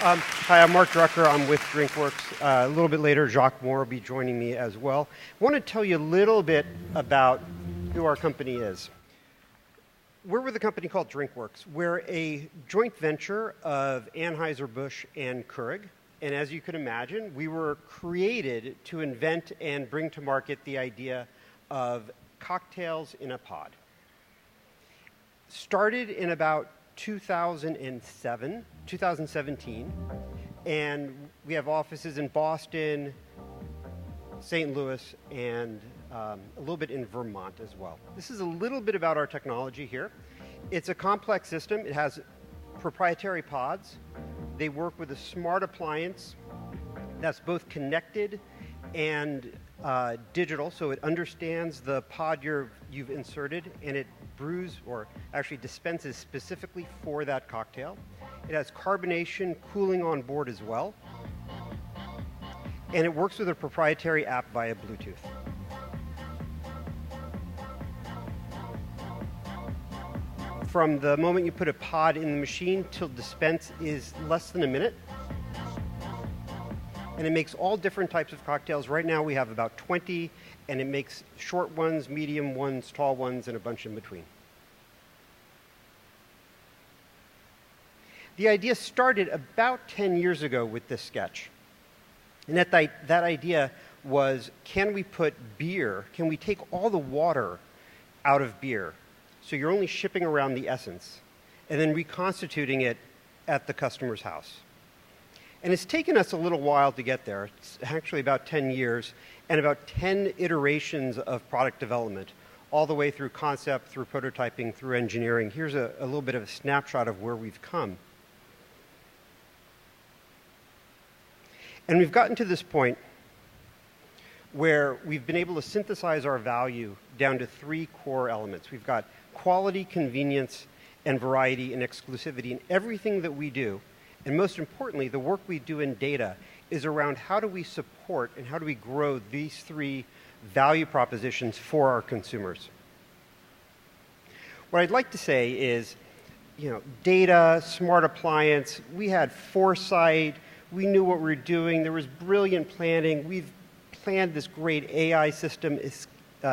Hi, I'm Mark Drucker. I'm with Drinkworks. A little bit later, Jacques Moore will be joining me as well. I want to tell you a little bit about who our company is. We're with a company called Drinkworks. We're a joint venture of Anheuser-Busch and Keurig. And as you can imagine, we were created to invent and bring to market the idea of cocktails in a pod. Started in about 2017, and we have offices in Boston, St. Louis, and a little bit in Vermont as well. This is a little bit about our technology here. It's a complex system. It has proprietary pods. They work with a smart appliance that's both connected and digital, so it understands the pod you've inserted, and it brews or actually dispenses specifically for that cocktail. It has carbonation cooling on board as well, and it works with a proprietary app via Bluetooth. From the moment you put a pod in the machine till dispense is less than a minute. And it makes all different types of cocktails. Right now we have about 20, and it makes short ones, medium ones, tall ones, and a bunch in between. The idea started about 10 years ago with this sketch. And that idea was, can we put beer, can we take all the water out of beer, so you're only shipping around the essence, and then reconstituting it at the customer's house? And it's taken us a little while to get there. It's actually about 10 years and about 10 iterations of product development, all the way through concept, through prototyping, through engineering. Here's a little bit of a snapshot of where we've come. And we've gotten to this point where we've been able to synthesize our value down to 3 core elements. We've got quality, convenience, and variety and exclusivity in everything that we do. And most importantly, the work we do in data is around how do we support and how do we grow these 3 value propositions for our consumers. What I'd like to say is, data, smart appliance, we had foresight, we knew what we were doing, there was brilliant planning. We've planned this great AI system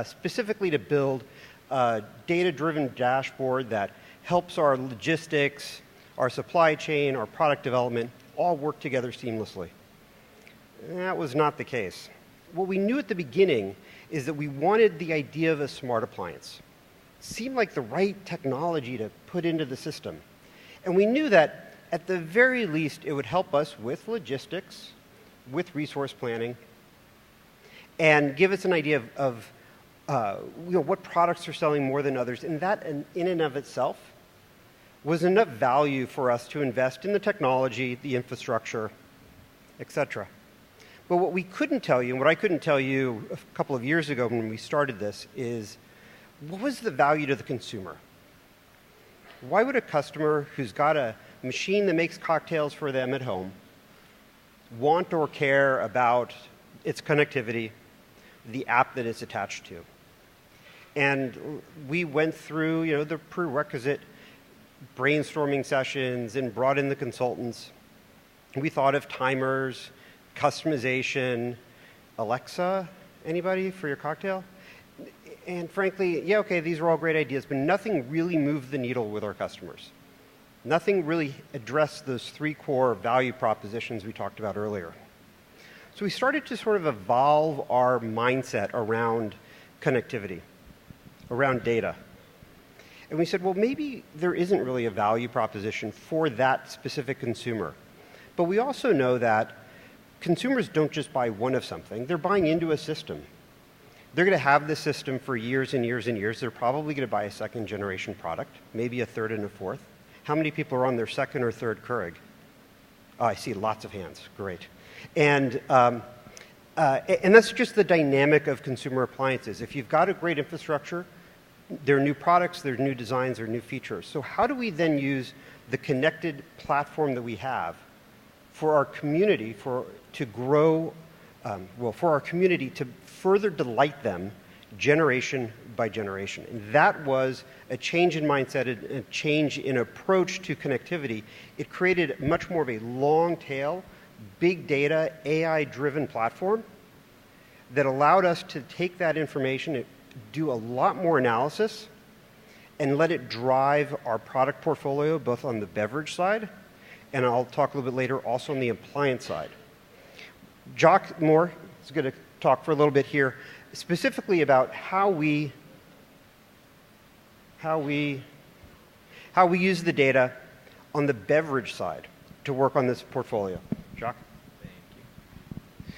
specifically to build a data-driven dashboard that helps our logistics, our supply chain, our product development, all work together seamlessly. That was not the case. What we knew at the beginning is that we wanted the idea of a smart appliance. It seemed like the right technology to put into the system. And we knew that at the very least it would help us with logistics, with resource planning, and give us an idea of what products are selling more than others. And that in and of itself was enough value for us to invest in the technology, the infrastructure, etc. But what we couldn't tell you, and what I couldn't tell you a couple of years ago when we started this, is what was the value to the consumer? Why would a customer who's got a machine that makes cocktails for them at home want or care about its connectivity, the app that it's attached to? And we went through, the prerequisite brainstorming sessions and brought in the consultants. We thought of timers, customization, Alexa, anybody for your cocktail? And frankly, these are all great ideas, but nothing really moved the needle with our customers. Nothing really addressed those 3 core value propositions we talked about earlier. So we started to sort of evolve our mindset around connectivity, around data. And we said, well, maybe there isn't really a value proposition for that specific consumer. But we also know that consumers don't just buy one of something. They're buying into a system. They're going to have this system for years and years and years. They're probably going to buy a 2nd-generation product, maybe a 3rd and a 4th. How many people are on their 2nd or 3rd Keurig? Oh, I see lots of hands. Great. And that's just the dynamic of consumer appliances. If you've got a great infrastructure, there are new products, there are new designs, there are new features. So how do we then use the connected platform that we have for our community to grow, for our community to further delight them generation by generation. And that was a change in mindset, a change in approach to connectivity. It created much more of a long tail, big data, AI-driven platform that allowed us to take that information, do a lot more analysis, and let it drive our product portfolio, both on the beverage side, and I'll talk a little bit later, also on the appliance side. Jacques Moore is going to talk for a little bit here, specifically about how we use the data on the beverage side to work on this portfolio. Jacques? Thank you.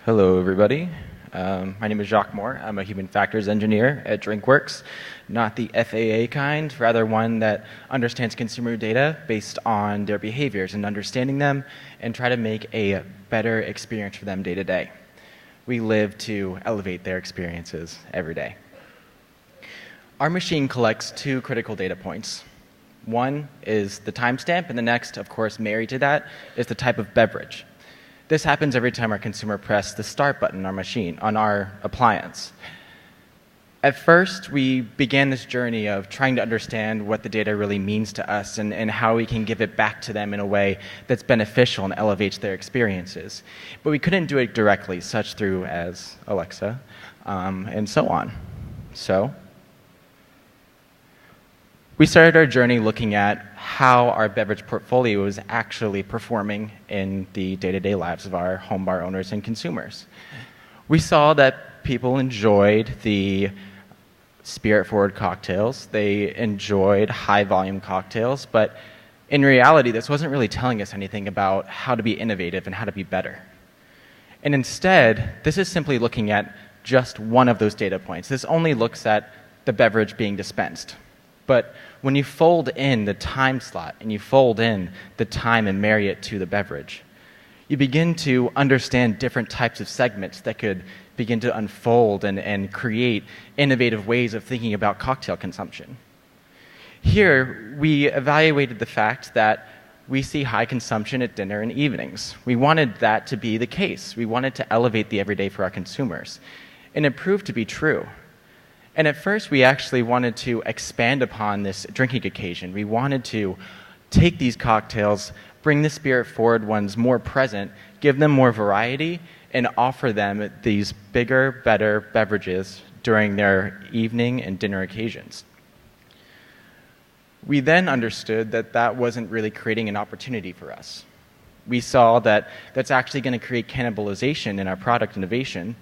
Hello, everybody. My name is Jacques Moore. I'm a human factors engineer at Drinkworks, not the FAA kind, rather one that understands consumer data based on their behaviors and understanding them and try to make a better experience for them day to day. We live to elevate their experiences every day. Our machine collects two critical data points. One is the timestamp, and the next, of course, married to that, is the type of beverage. This happens every time our consumer presses the start button on our machine, on our appliance. At first, we began this journey of trying to understand what the data really means to us and how we can give it back to them in a way that's beneficial and elevates their experiences. But we couldn't do it directly, such through as Alexa, and so on. So we started our journey looking at how our beverage portfolio is actually performing in the day-to-day lives of our home bar owners and consumers. We saw that people enjoyed the spirit-forward cocktails. They enjoyed high-volume cocktails, but in reality, this wasn't really telling us anything about how to be innovative and how to be better. And instead, this is simply looking at just one of those data points. This only looks at the beverage being dispensed. But when you fold in the time slot and you fold in the time and marry it to the beverage, you begin to understand different types of segments that could begin to unfold and create innovative ways of thinking about cocktail consumption. Here, we evaluated the fact that we see high consumption at dinner and evenings. We wanted that to be the case. We wanted to elevate the everyday for our consumers. And it proved to be true. And at first, we actually wanted to expand upon this drinking occasion. We wanted to take these cocktails, bring the spirit-forward ones more present, give them more variety, and offer them these bigger, better beverages during their evening and dinner occasions. We then understood that that wasn't really creating an opportunity for us. We saw that that's actually going to create cannibalization in our product innovation,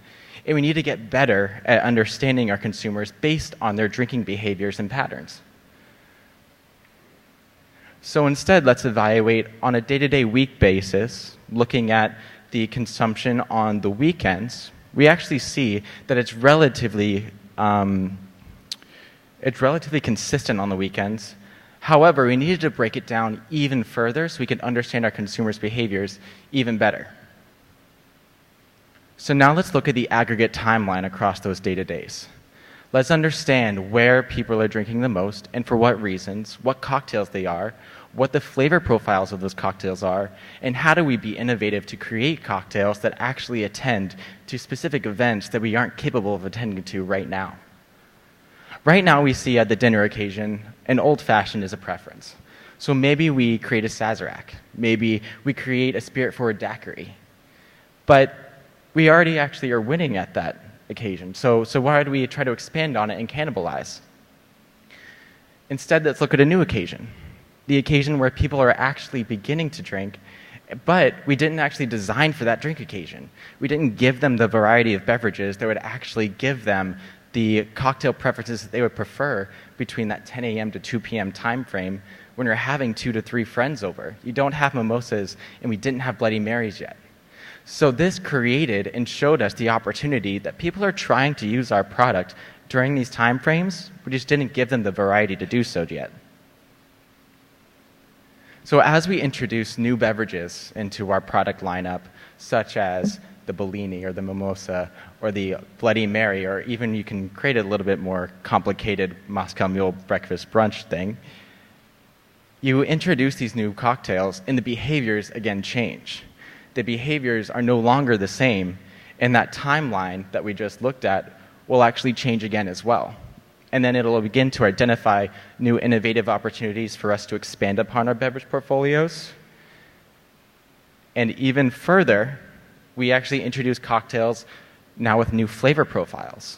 and we need to get better at understanding our consumers based on their drinking behaviors and patterns. So instead, let's evaluate on a day-to-day week basis, looking at the consumption on the weekends. We actually see that it's relatively consistent on the weekends. However, we needed to break it down even further so we could understand our consumers' behaviors even better. So now let's look at the aggregate timeline across those data days. Let's understand where people are drinking the most and for what reasons, what cocktails they are, what the flavor profiles of those cocktails are, and how do we be innovative to create cocktails that actually attend to specific events that we aren't capable of attending to right now. Right now we see at the dinner occasion, an old-fashioned is a preference. So maybe we create a Sazerac. Maybe we create a spirit-forward daiquiri. But we already actually are winning at that occasion. So why do we try to expand on it and cannibalize? Instead, let's look at a new occasion. The occasion where people are actually beginning to drink, but we didn't actually design for that drink occasion. We didn't give them the variety of beverages that would actually give them the cocktail preferences that they would prefer between that 10 a.m. to 2 p.m. time frame when you're having 2 to 3 friends over. You don't have mimosas, and we didn't have Bloody Marys yet. So this created and showed us the opportunity that people are trying to use our product during these time frames. We just didn't give them the variety to do so yet. So as we introduce new beverages into our product lineup, such as the Bellini or the Mimosa or the Bloody Mary, or even you can create a little bit more complicated Moscow Mule breakfast brunch thing, you introduce these new cocktails and the behaviors again change. The behaviors are no longer the same, and that timeline that we just looked at will actually change again as well. And then it'll begin to identify new innovative opportunities for us to expand upon our beverage portfolios. And even further, we actually introduce cocktails now with new flavor profiles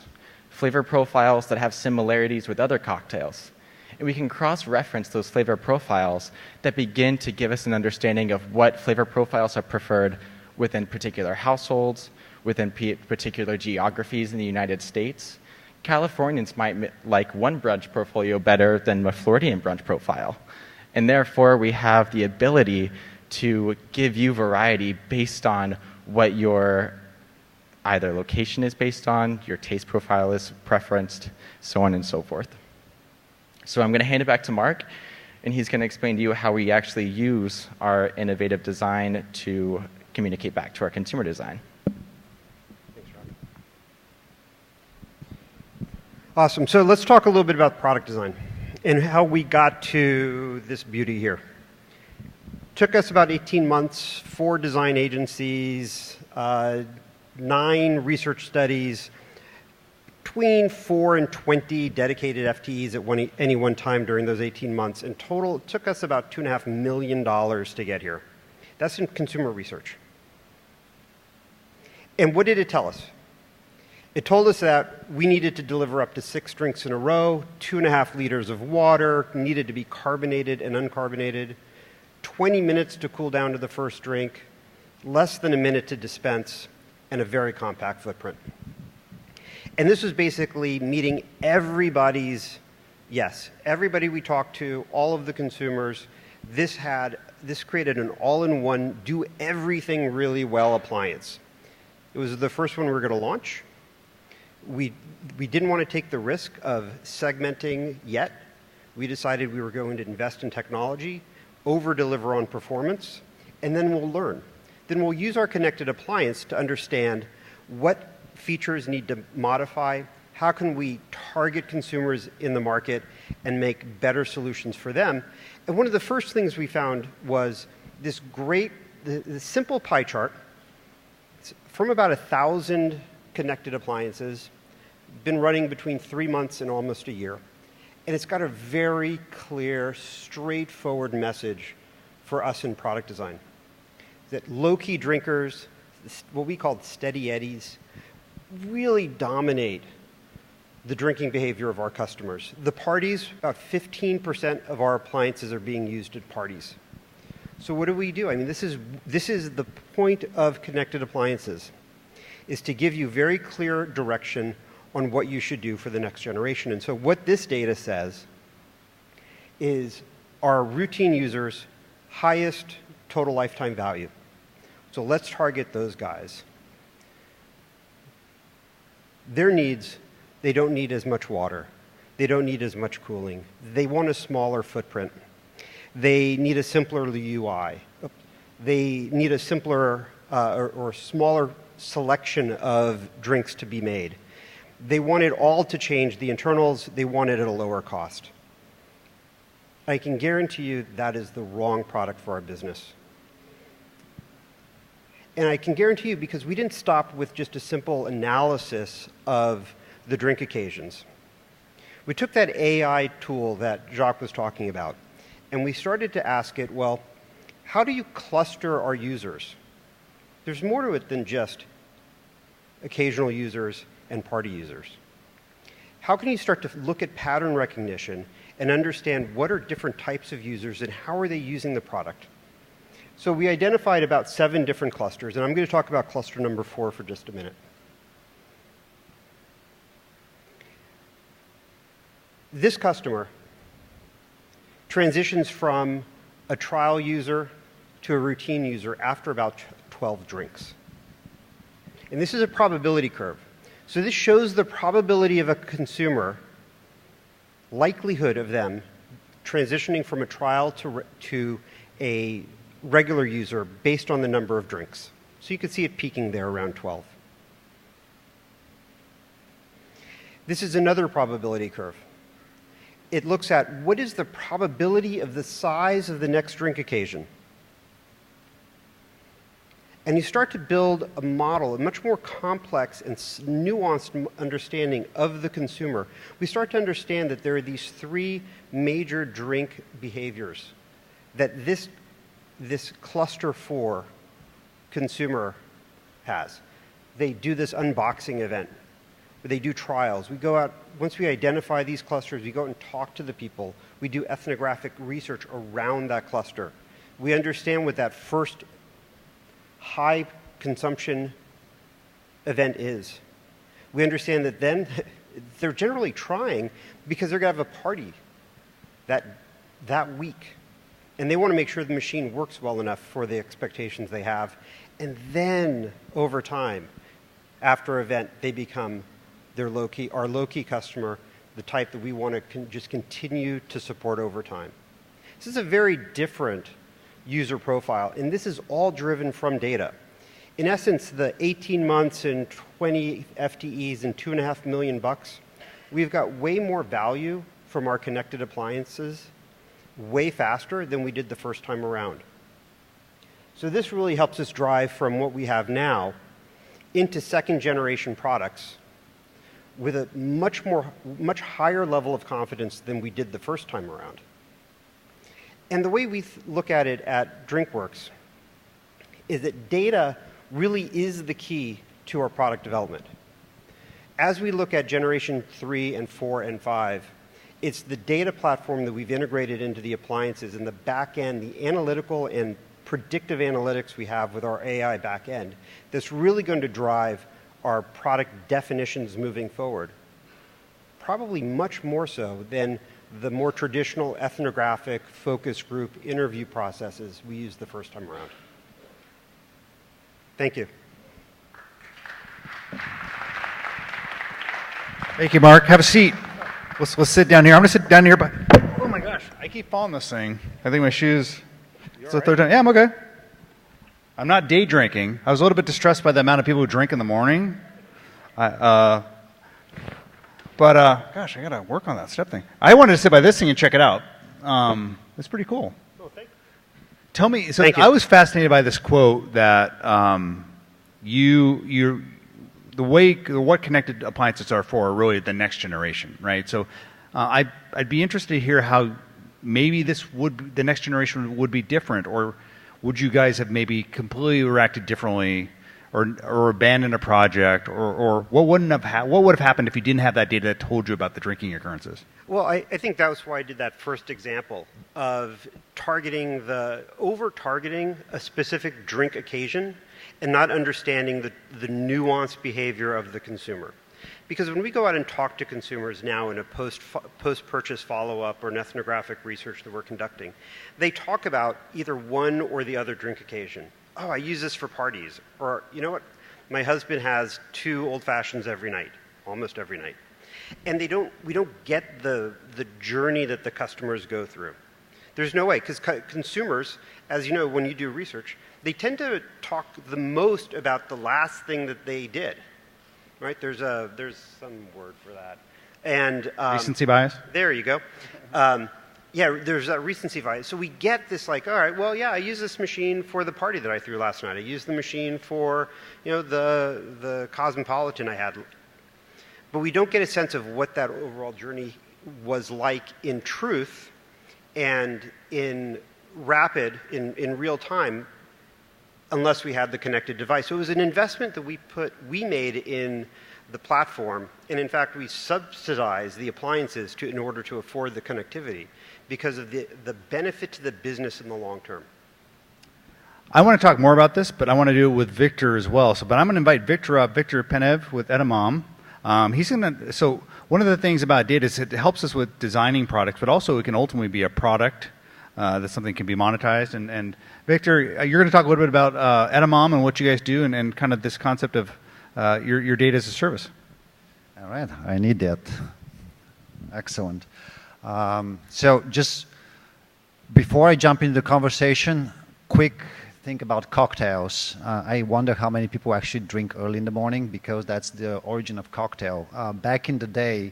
that have similarities with other cocktails. And we can cross-reference those flavor profiles that begin to give us an understanding of what flavor profiles are preferred within particular households, within particular geographies in the United States. Californians might like one brunch portfolio better than a Floridian brunch profile. And therefore, we have the ability to give you variety based on what your either location is based on, your taste profile is preferenced, so on and so forth. So I'm going to hand it back to Mark, and he's going to explain to you how we actually use our innovative design to communicate back to our consumer design. Thanks, Rob. Awesome. So let's talk a little bit about product design and how we got to this beauty here. Took us about 18 months, 4 design agencies, 9 research studies, between 4 and 20 dedicated FTEs at any one time during those 18 months. In total, it took us about $2.5 million to get here. That's in consumer research. And what did it tell us? It told us that we needed to deliver up to 6 drinks in a row, 2.5 liters of water, needed to be carbonated and uncarbonated, 20 minutes to cool down to the first drink, less than a minute to dispense, and a very compact footprint. And this was basically meeting everybody's yes. Everybody we talked to, all of the consumers, this created an all-in-one, do everything really well appliance. It was the first one we were going to launch. We didn't want to take the risk of segmenting yet. We decided we were going to invest in technology, over-deliver on performance, and then we'll learn. Then we'll use our connected appliance to understand what features need to modify, how can we target consumers in the market and make better solutions for them. And one of the first things we found was this great, the simple pie chart from about 1,000 connected appliances, been running between 3 months and almost a year. And it's got a very clear, straightforward message for us in product design. That low-key drinkers, what we call steady eddies, really dominate the drinking behavior of our customers. The parties, about 15% of our appliances are being used at parties. So what do we do? I mean, this is the point of connected appliances, is to give you very clear direction on what you should do for the next generation. And so what this data says is our routine users' highest total lifetime value. So let's target those guys. Their needs, they don't need as much water. They don't need as much cooling. They want a smaller footprint. They need a simpler UI. They need a simpler or smaller selection of drinks to be made. They want it all to change. The internals, they want it at a lower cost. I can guarantee you that is the wrong product for our business. And I can guarantee you, because we didn't stop with just a simple analysis of the drink occasions. We took that AI tool that Jacques was talking about, and we started to ask it, well, how do you cluster our users? There's more to it than just occasional users and party users. How can you start to look at pattern recognition and understand what are different types of users and how are they using the product? So we identified about 7 different clusters, and I'm going to talk about cluster number 4 for just a minute. This customer transitions from a trial user to a routine user after about 12 drinks. And this is a probability curve. So this shows the probability of a consumer, likelihood of them transitioning from a trial to a regular user based on the number of drinks. So you can see it peaking there around 12. This is another probability curve. It looks at what is the probability of the size of the next drink occasion. And you start to build a model, a much more complex and nuanced understanding of the consumer. We start to understand that there are these three major drink behaviors that this cluster 4 consumer has. They do this unboxing event. They do trials. We go out, once we identify these clusters, we go out and talk to the people. We do ethnographic research around that cluster. We understand what that first high consumption event is. We understand that then they're generally trying because they're going to have a party that week. And they want to make sure the machine works well enough for the expectations they have. And then over time, after event, they become our low-key customer, the type that we want to just continue to support over time. This is a very different user profile, and this is all driven from data. In essence, the 18 months and 20 FTEs and $2.5 million, we've got way more value from our connected appliances way faster than we did the first time around. So this really helps us drive from what we have now into second-generation products with a much higher level of confidence than we did the first time around. And the way we look at it at Drinkworks is that data really is the key to our product development. As we look at generation 3 and 4 and 5, it's the data platform that we've integrated into the appliances and the back end, the analytical and predictive analytics we have with our AI back end that's really going to drive our product definitions moving forward. Probably much more so than the more traditional ethnographic focus group interview processes we used the first time around. Thank you. Thank you, Mark. Have a seat. Let's sit down here. I'm going to sit down here. Oh my gosh, I keep falling this thing. I think my shoes. It's the third time. Yeah, I'm okay. I'm not day drinking. I was a little bit distressed by the amount of people who drink in the morning. Gosh, I got to work on that step thing. I wanted to sit by this thing and check it out. It's pretty cool. Oh, thank you. Tell me, so I was fascinated by this quote that what connected appliances are for are really the next generation, right? So I'd be interested to hear how maybe the next generation would be different, or would you guys have maybe completely reacted differently, or abandoned a project, or what would have happened if you didn't have that data that told you about the drinking occurrences? Well, I think that was why I did that first example of over-targeting a specific drink occasion and not understanding the nuanced behavior of the consumer. Because when we go out and talk to consumers now in a post-purchase follow-up or an ethnographic research that we're conducting, they talk about either one or the other drink occasion. Oh, I use this for parties. Or, you know what? My husband has 2 old fashions every night, almost every night. And we don't get the journey that the customers go through. There's no way, because consumers, as you know, when you do research, they tend to talk the most about the last thing that they did. Right? There's some word for that. And recency bias? There you go. Yeah, there's a recency bias. So we get this like, all right, well, yeah, I used this machine for the party that I threw last night. I used the machine for, the Cosmopolitan I had. But we don't get a sense of what that overall journey was like in truth and in real time, unless we had the connected device. So it was an investment that we made in the platform, and in fact we subsidized the appliances in order to afford the connectivity because of the benefit to the business in the long term. I want to talk more about this, but I want to do it with Victor as well. But I'm going to invite Victor up, Victor Penev with Edamame. So one of the things about data is it helps us with designing products, but also it can ultimately be a product that something can be monetized. And Victor, you're going to talk a little bit about Edamame and what you guys do, and kind of this concept of your data as a service. All right, I need that. Excellent. So just before I jump into the conversation, quick think about cocktails. I wonder how many people actually drink early in the morning, because that's the origin of cocktail. Back in the day,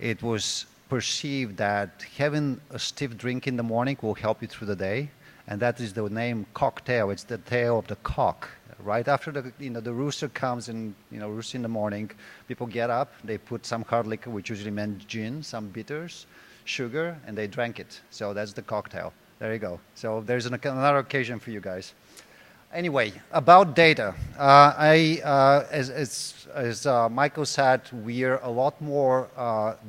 it was perceived that having a stiff drink in the morning will help you through the day, and that is the name cocktail. It's the tail of the cock, Right after the rooster comes and roosts in the morning, people get up, they put some hard liquor, which usually meant gin, some bitters, sugar, and they drank it. So that's the cocktail. There you go. So there's another occasion for you guys. Anyway, about data. As Michael said, we're a lot more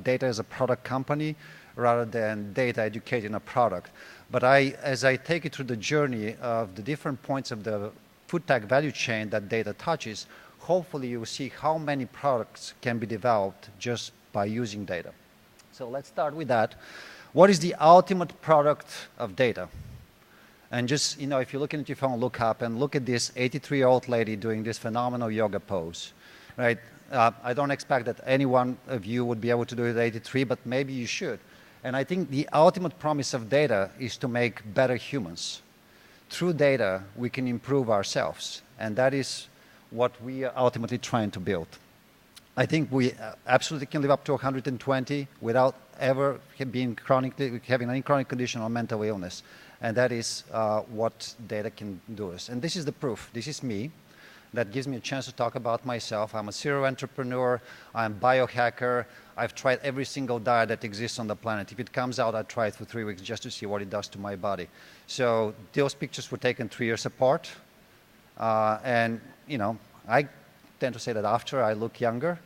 data as a product company rather than data educating a product. But as I take you through the journey of the different points of the food tech value chain that data touches, hopefully you will see how many products can be developed just by using data. So let's start with that. What is the ultimate product of data? And just, if you're looking at your phone, look up and look at this 83-year-old lady doing this phenomenal yoga pose, right? I don't expect that any one of you would be able to do it at 83, but maybe you should. And I think the ultimate promise of data is to make better humans. Through data, we can improve ourselves. And that is what we are ultimately trying to build. I think we absolutely can live up to 120 without ever having any chronic condition or mental illness. And that is what data can do us. And this is the proof. This is me. That gives me a chance to talk about myself. I'm a serial entrepreneur. I'm a biohacker. I've tried every single diet that exists on the planet. If it comes out, I try it for 3 weeks just to see what it does to my body. So those pictures were taken 3 years apart. And, I tend to say that after I look younger,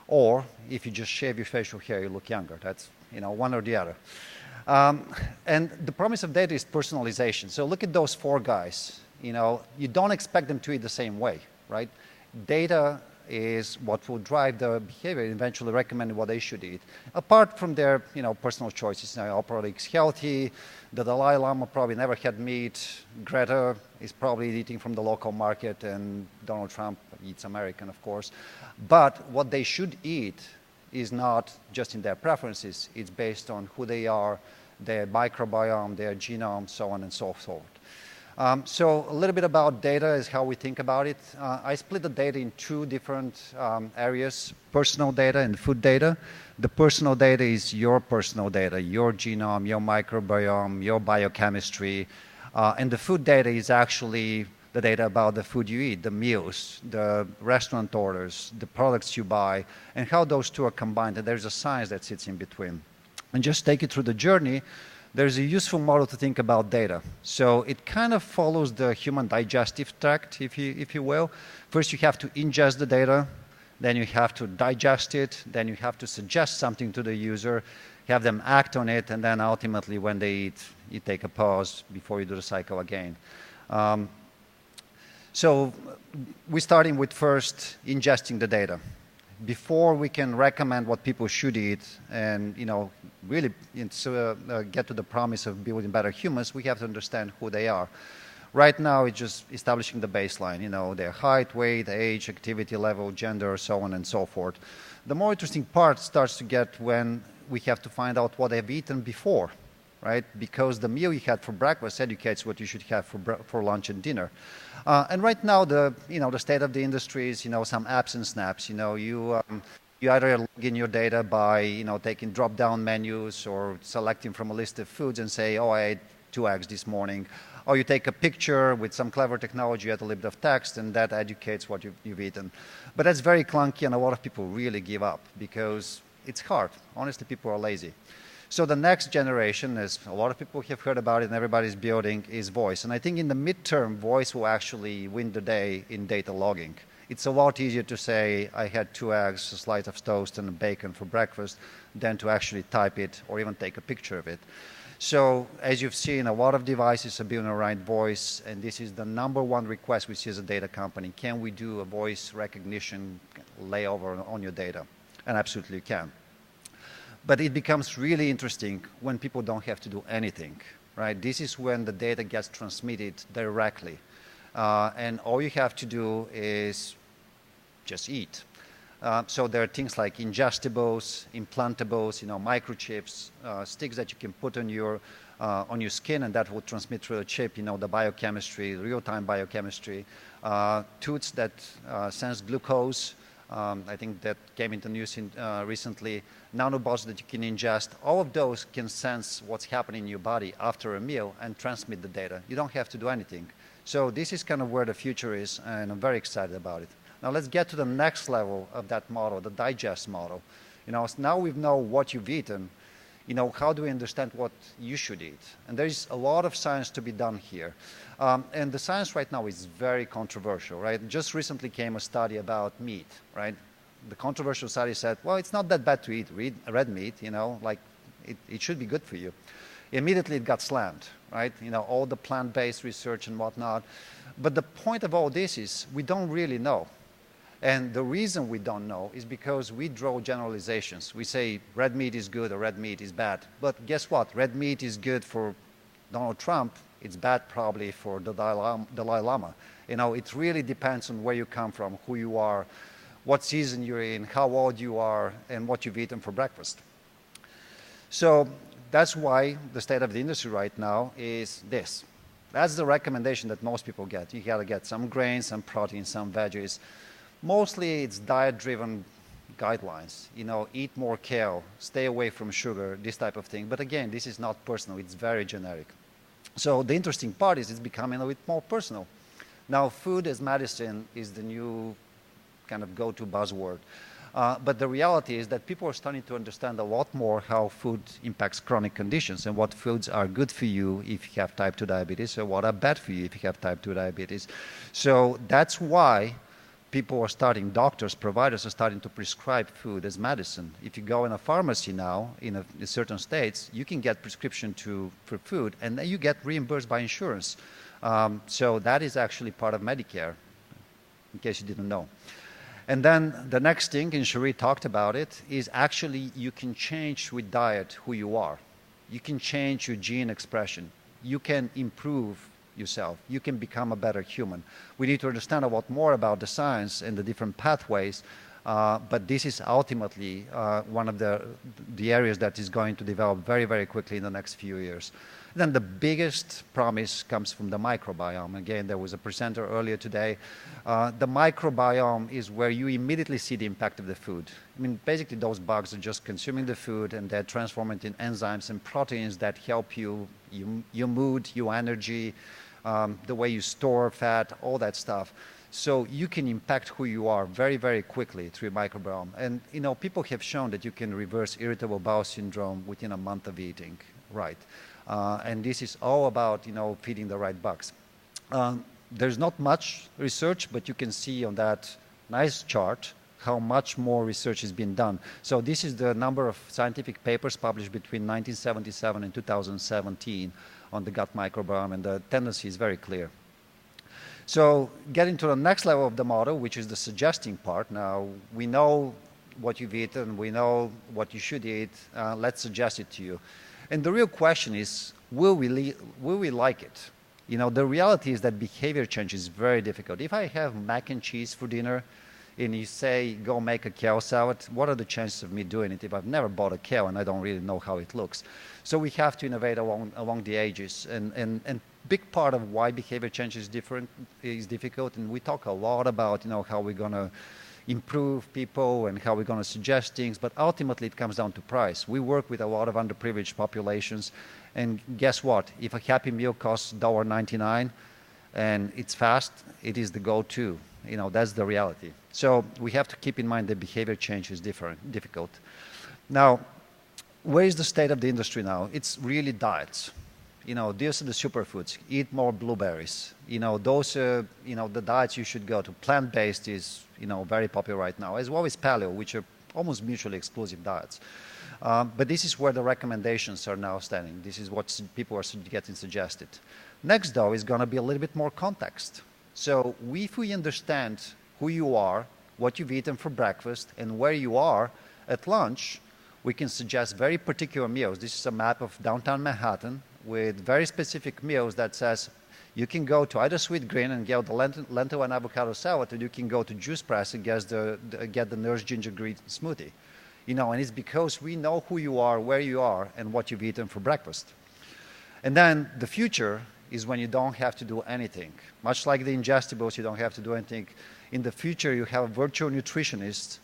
or if you just shave your facial hair, you look younger. That's, one or the other. And the promise of data is personalization. So look at those 4 guys. You don't expect them to eat the same way, right? Data is what will drive the behavior, eventually recommend what they should eat. Apart from their, personal choices. I'll probably eat healthy. The Dalai Lama probably never had meat. Greta is probably eating from the local market, and Donald Trump eats American, of course. But what they should eat is not just in their preferences. It's based on who they are, their microbiome, their genome, so on and so forth. So a little bit about data is how we think about it. I split the data in 2 different areas, personal data and food data. The personal data is your personal data, your genome, your microbiome, your biochemistry. And the food data is actually the data about the food you eat, the meals, the restaurant orders, the products you buy, and how those 2 are combined. And there's a science that sits in between. And just take you through the journey. There's a useful model to think about data. So it kind of follows the human digestive tract, if you will. First, you have to ingest the data. Then you have to digest it. Then you have to suggest something to the user, have them act on it, and then ultimately when they eat, you take a pause before you do the cycle again. So we're starting with first ingesting the data. Before we can recommend what people should eat and really get to the promise of building better humans, we have to understand who they are. Right now, it's just establishing the baseline, their height, weight, age, activity level, gender, so on and so forth. The more interesting part starts to get when we have to find out what they've eaten before, right? Because the meal you had for breakfast educates what you should have for lunch and dinner. And right now, the state of the industry is, some apps and snaps. You either log in your data by, taking drop-down menus or selecting from a list of foods and say, oh, I ate 2 eggs this morning. Or you take a picture with some clever technology, you add a little bit of text, and that educates what you've eaten. But that's very clunky, and a lot of people really give up because it's hard. Honestly, people are lazy. So the next generation, as a lot of people have heard about it and everybody's building, is voice. And I think in the midterm, voice will actually win the day in data logging. It's a lot easier to say, I had 2 eggs, a slice of toast, and bacon for breakfast, than to actually type it or even take a picture of it. So as you've seen, a lot of devices are building around voice, and this is the #1 request we see as a data company. Can we do a voice recognition layover on your data? And absolutely you can. But it becomes really interesting when people don't have to do anything, right? This is when the data gets transmitted directly. And all you have to do is just eat. So there are things like ingestibles, implantables, microchips, sticks that you can put on your skin, and that will transmit through the chip, the biochemistry, real-time biochemistry. Tooths that sense glucose. I think that came into news recently. Nanobots that you can ingest. All of those can sense what's happening in your body after a meal and transmit the data. You don't have to do anything. So this is kind of where the future is, and I'm very excited about it. Now let's get to the next level of that model, the digest model. So now we know what you've eaten. How do we understand what you should eat? And there's a lot of science to be done here. And the science right now is very controversial, right? Just recently came a study about meat, right? The controversial study said, well, it's not that bad to eat red meat, like it should be good for you. Immediately it got slammed, right? All the plant-based research and whatnot. But the point of all this is we don't really know. And the reason we don't know is because we draw generalizations. We say red meat is good or red meat is bad. But guess what? Red meat is good for Donald Trump. It's bad probably for the Dalai Lama. It really depends on where you come from, who you are, what season you're in, how old you are, and what you've eaten for breakfast. So that's why the state of the industry right now is this. That's the recommendation that most people get. You got to get some grains, some protein, some veggies. Mostly it's diet-driven guidelines. Eat more kale, stay away from sugar, this type of thing. But again, this is not personal. It's very generic. So the interesting part is it's becoming a bit more personal. Now, food as medicine is the new kind of go-to buzzword. But the reality is that people are starting to understand a lot more how food impacts chronic conditions and what foods are good for you if you have type 2 diabetes or what are bad for you if you have type 2 diabetes. So that's why people are starting, doctors, providers are starting to prescribe food as medicine. If you go in a pharmacy now, in certain states, you can get prescription for food, and then you get reimbursed by insurance. So that is actually part of Medicare, in case you didn't know. And then the next thing, and Cherie talked about it, is actually you can change with diet who you are. You can change your gene expression. You can improve yourself. You can become a better human. We need to understand a lot more about the science and the different pathways, but this is ultimately one of the areas that is going to develop very, very quickly in the next few years. Then the biggest promise comes from the microbiome. Again, there was a presenter earlier today. The microbiome is where you immediately see the impact of the food. Basically those bugs are just consuming the food and they're transforming it in enzymes and proteins that help you, your mood, your energy, the way you store fat, all that stuff. So you can impact who you are very, very quickly through your microbiome. And people have shown that you can reverse irritable bowel syndrome within a month of eating right. And this is all about feeding the right bugs. There's not much research, but you can see on that nice chart how much more research has been done. So this is the number of scientific papers published between 1977 and 2017 on the gut microbiome, and the tendency is very clear. So getting to the next level of the model, which is the suggesting part. Now, we know what you've eaten, we know what you should eat, let's suggest it to you. And the real question is, will we like it? The reality is that behavior change is very difficult. If I have mac and cheese for dinner, and you say, go make a kale salad, what are the chances of me doing it if I've never bought a kale and I don't really know how it looks? So we have to innovate along the ages. And big part of why behavior change is difficult, and we talk a lot about how we're going to improve people and how we're going to suggest things, but ultimately it comes down to price. We work with a lot of underprivileged populations, and guess what? If a Happy Meal costs $1.99 and it's fast, it is the go-to. That's the reality. So we have to keep in mind that behavior change is difficult. Now, where is the state of the industry now? It's really diets. These are the superfoods. Eat more blueberries. Those are, the diets you should go to. Plant-based is, very popular right now, as well as paleo, which are almost mutually exclusive diets. But this is where the recommendations are now standing. This is what people are getting suggested. Next, though, is going to be a little bit more context. So if we understand who you are, what you've eaten for breakfast, and where you are at lunch, we can suggest very particular meals. This is a map of downtown Manhattan with very specific meals that says you can go to either Sweet Green and get the lentil and avocado salad, or you can go to Juice Press and get the Nurse Ginger Green smoothie. And it's because we know who you are, where you are, and what you've eaten for breakfast. And then the future is when you don't have to do anything. Much like the ingestibles, you don't have to do anything. In the future, you have a virtual nutritionist,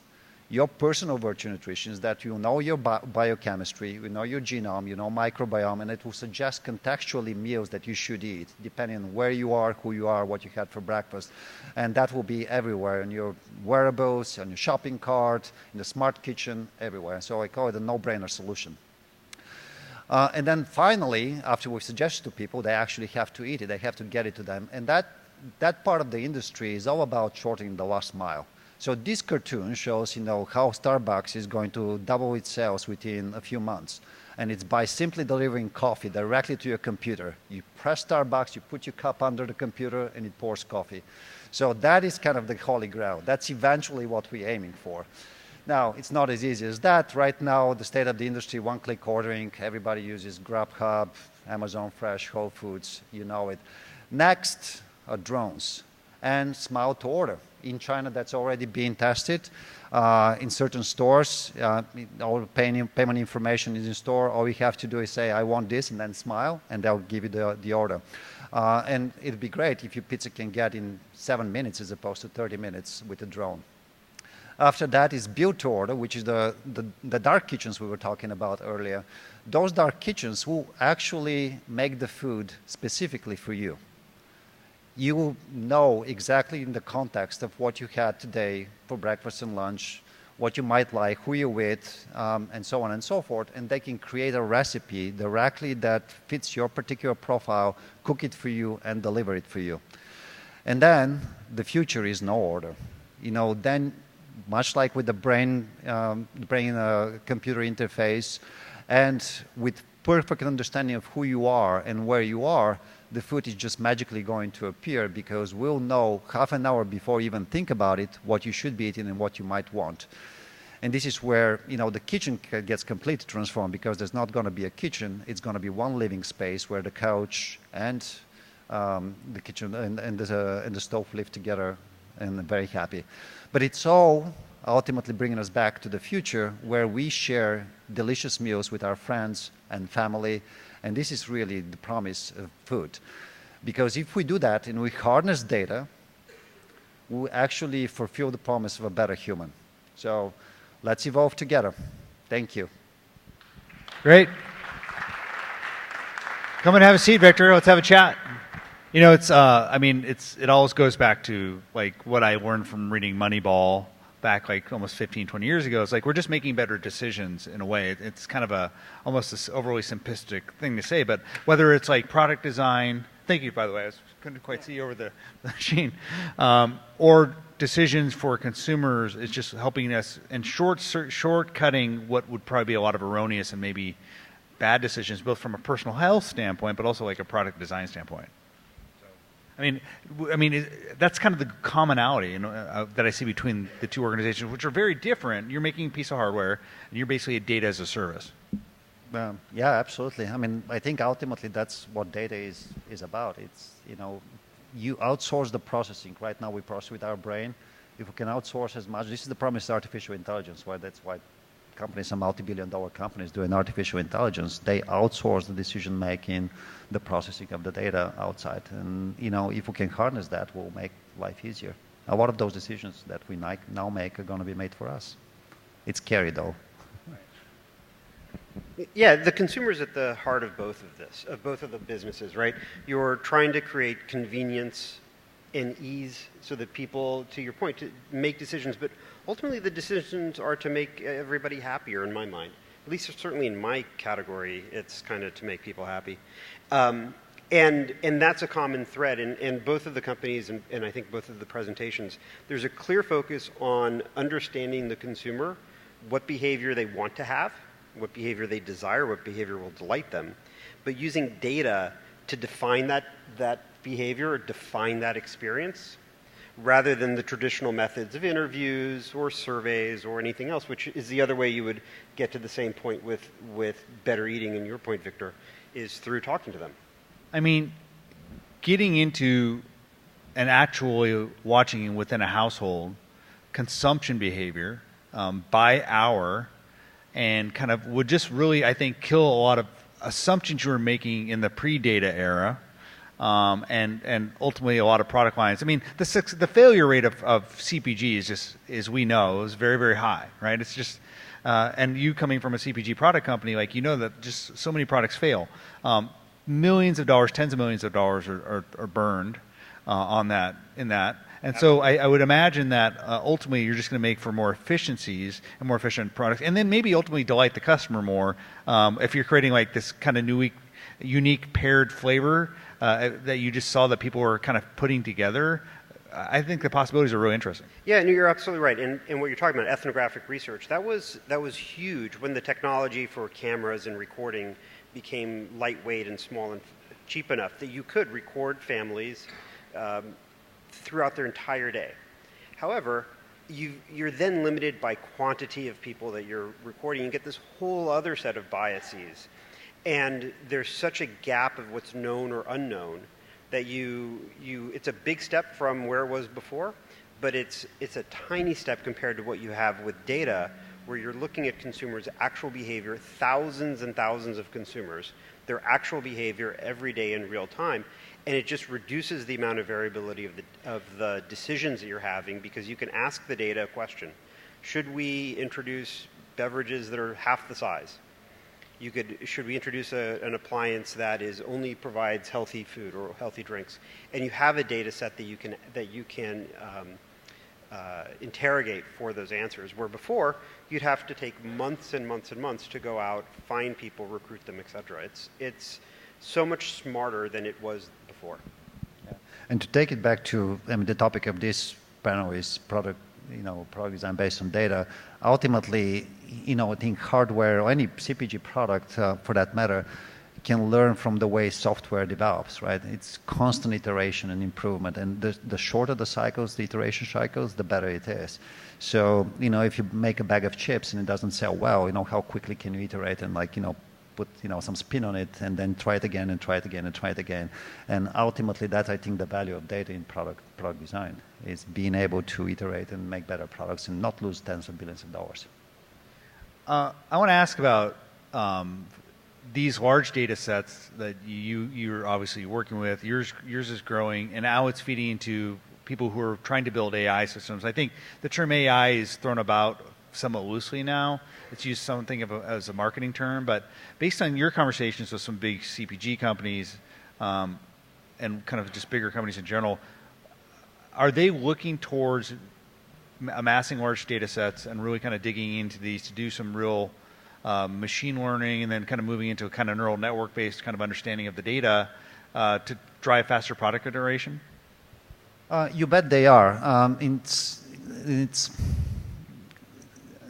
your personal virtual nutrition is that you know your biochemistry, you know your genome, you know microbiome, and it will suggest contextually meals that you should eat, depending on where you are, who you are, what you had for breakfast. And that will be everywhere, in your wearables, on your shopping cart, in the smart kitchen, everywhere. So I call it a no-brainer solution. And then finally, after we suggest it to people, they actually have to eat it. They have to get it to them. And that part of the industry is all about shortening the last mile. So this cartoon shows, how Starbucks is going to double its sales within a few months. And it's by simply delivering coffee directly to your computer. You press Starbucks, you put your cup under the computer, and it pours coffee. So that is kind of the holy grail. That's eventually what we're aiming for. Now, it's not as easy as that. Right now, the state of the industry, one-click ordering, everybody uses Grubhub, Amazon Fresh, Whole Foods, you know it. Next are drones and smile to order. In China, that's already being tested. In certain stores, all payment information is in store. All we have to do is say, I want this, and then smile, and they'll give you the order. And it'd be great if your pizza can get in 7 minutes as opposed to 30 minutes with a drone. After that is BuiltOrder, which is the dark kitchens we were talking about earlier. Those dark kitchens will actually make the food specifically for you. You will know exactly in the context of what you had today for breakfast and lunch, what you might like, who you're with, and so on and so forth. And they can create a recipe directly that fits your particular profile, cook it for you, and deliver it for you. And then the future is no order. Then much like with the brain-computer interface, and with perfect understanding of who you are and where you are, the food is just magically going to appear because we'll know half an hour before you even think about it what you should be eating and what you might want. And this is where the kitchen gets completely transformed, because there's not going to be a kitchen. It's going to be one living space where the couch and the kitchen and the stove live together, and very happy. But it's all ultimately bringing us back to the future where we share delicious meals with our friends and family. And this is really the promise of food. Because if we do that and we harness data, we actually fulfill the promise of a better human. So let's evolve together. Thank you. Great. Come and have a seat, Victor. Let's have a chat. It always goes back to what I learned from reading Moneyball back almost 15, 20 years ago. It's we're just making better decisions in a way. It's kind of almost this overly simplistic thing to say, but whether it's product design, thank you, by the way, I couldn't quite see over the machine, or decisions for consumers, is just helping us and shortcutting what would probably be a lot of erroneous and maybe bad decisions, both from a personal health standpoint, but also a product design standpoint. That's kind of the commonality that I see between the two organizations, which are very different. You're making a piece of hardware, and you're basically a data as a service. Yeah, absolutely. I think ultimately that's what data is about. It's, you outsource the processing. Right now we process with our brain. If we can outsource as much, this is the promise of artificial intelligence. That's why companies are multi-billion-dollar companies doing artificial intelligence. They outsource the decision-making, the processing of the data outside. And, if we can harness that, we'll make life easier. A lot of those decisions that we now make are going to be made for us. It's scary, though. Yeah, the consumer's at the heart of both of the businesses, right? You're trying to create convenience and ease so that people, to your point, to make decisions, but ultimately the decisions are to make everybody happier, in my mind. At least certainly in my category, it's kind of to make people happy. And that's a common thread in both of the companies and I think both of the presentations. There's a clear focus on understanding the consumer, what behavior they want to have, what behavior they desire, what behavior will delight them, but using data to define that behavior or define that experience, rather than the traditional methods of interviews or surveys or anything else, which is the other way you would get to the same point with better eating, and your point, Victor, is through talking to them. Getting into and actually watching within a household consumption behavior by hour, and kind of would just really, I think, kill a lot of assumptions you were making in the pre-data era, and ultimately a lot of product lines. I mean, the failure rate of CPG is just, as we know, is very, very high, right? It's just, and you coming from a CPG product company, like, you know that just so many products fail. Millions of dollars, tens of millions of dollars are burned on that, in that. And so I would imagine that ultimately you're just going to make for more efficiencies and more efficient products, and then maybe ultimately delight the customer more if you're creating like this kind of unique paired flavor that you just saw that people were kind of putting together. I think the possibilities are really interesting. Yeah, and you're absolutely right. And what you're talking about, ethnographic research, that was huge when the technology for cameras and recording became lightweight and small and cheap enough that you could record families throughout their entire day. However, you're then limited by quantity of people that you're recording. You get this whole other set of biases. And there's such a gap of what's known or unknown that it's a big step from where it was before, but it's a tiny step compared to what you have with data, where you're looking at consumers' actual behavior, thousands and thousands of consumers, their actual behavior every day in real time, and it just reduces the amount of variability of the decisions that you're having, because you can ask the data a question. Should we introduce beverages that are half the size? Should we introduce an appliance that only provides healthy food or healthy drinks? And you have a data set that you can interrogate for those answers, where before you'd have to take months and months and months to go out, find people, recruit them, etc. It's so much smarter than it was before. Yeah. And to take it back to, I mean, the topic of this panel is product design based on data. Ultimately, I think hardware or any CPG product, for that matter, can learn from the way software develops, right? It's constant iteration and improvement, and the shorter the cycles, the iteration cycles, the better it is. So, if you make a bag of chips and it doesn't sell well, how quickly can you iterate and put some spin on it and then try it again and try it again and try it again. And ultimately, that's, I think, the value of data in product design, is being able to iterate and make better products and not lose tens of billions of dollars. I want to ask about these large data sets that you're obviously working with. Yours is growing, and now it's feeding into people who are trying to build AI systems. I think the term AI is thrown about somewhat loosely now. It's used as a marketing term, but based on your conversations with some big CPG companies and kind of just bigger companies in general, are they looking towards amassing large data sets and really kind of digging into these to do some real machine learning, and then kind of moving into a kind of neural network-based kind of understanding of the data to drive faster product iteration? You bet they are.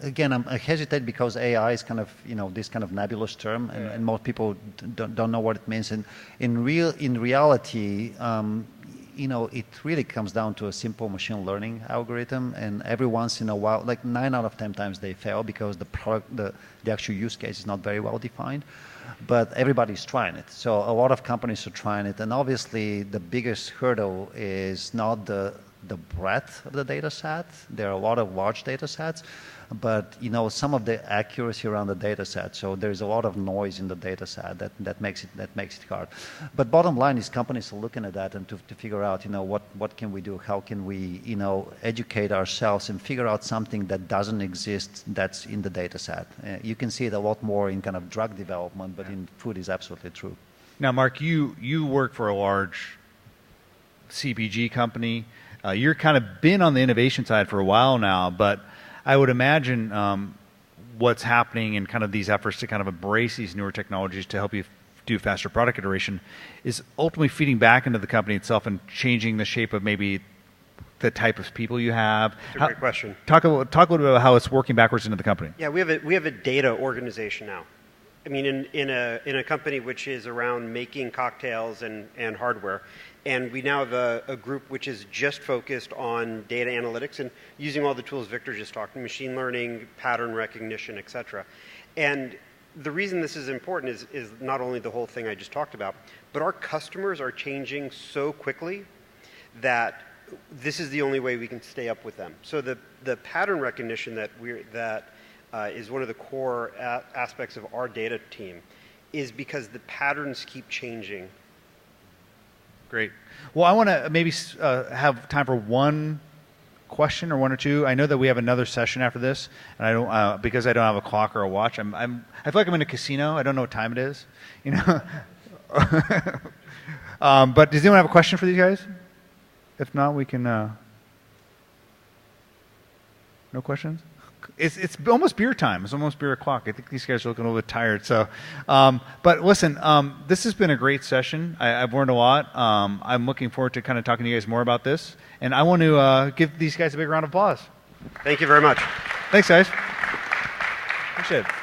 Again, I hesitate because AI is kind of this kind of nebulous term, and most people don't know what it means. And in reality, it really comes down to a simple machine learning algorithm. And every once in a while, like 9 out of 10 times, they fail because the actual use case is not very well defined. But everybody's trying it. So a lot of companies are trying it, and obviously the biggest hurdle is not the breadth of the data set. There are a lot of large data sets, but some of the accuracy around the data set. So there's a lot of noise in the data set that makes it hard. But bottom line is companies are looking at that and to figure out what can we do, how can we educate ourselves and figure out something that doesn't exist that's in the data set. You can see it a lot more in kind of drug development, but in food is absolutely true. Now, Mark, you work for a large CPG company. You're kind of been on the innovation side for a while now, but I would imagine what's happening in kind of these efforts to kind of embrace these newer technologies to help you do faster product iteration is ultimately feeding back into the company itself and changing the shape of maybe the type of people you have. That's a great question. Talk a little bit about how it's working backwards into the company. Yeah, we have a data organization now. I mean, in a company which is around making cocktails and hardware, and we now have a group which is just focused on data analytics and using all the tools Victor just talked, machine learning, pattern recognition, etc. And the reason this is important is not only the whole thing I just talked about, but our customers are changing so quickly that this is the only way we can stay up with them. So the pattern recognition that is one of the core aspects of our data team is because the patterns keep changing Great. Well, I want to maybe have time for one question or one or two. I know that we have another session after this, and I don't because I don't have a clock or a watch. I feel like I'm in a casino. I don't know what time it is. You know. But does anyone have a question for these guys? If not, we can. No questions. It's almost beer time. It's almost beer o'clock. I think these guys are looking a little bit tired. So, but listen, this has been a great session. I've learned a lot. I'm looking forward to kind of talking to you guys more about this. And I want to give these guys a big round of applause. Thank you very much. Thanks, guys. Appreciate it.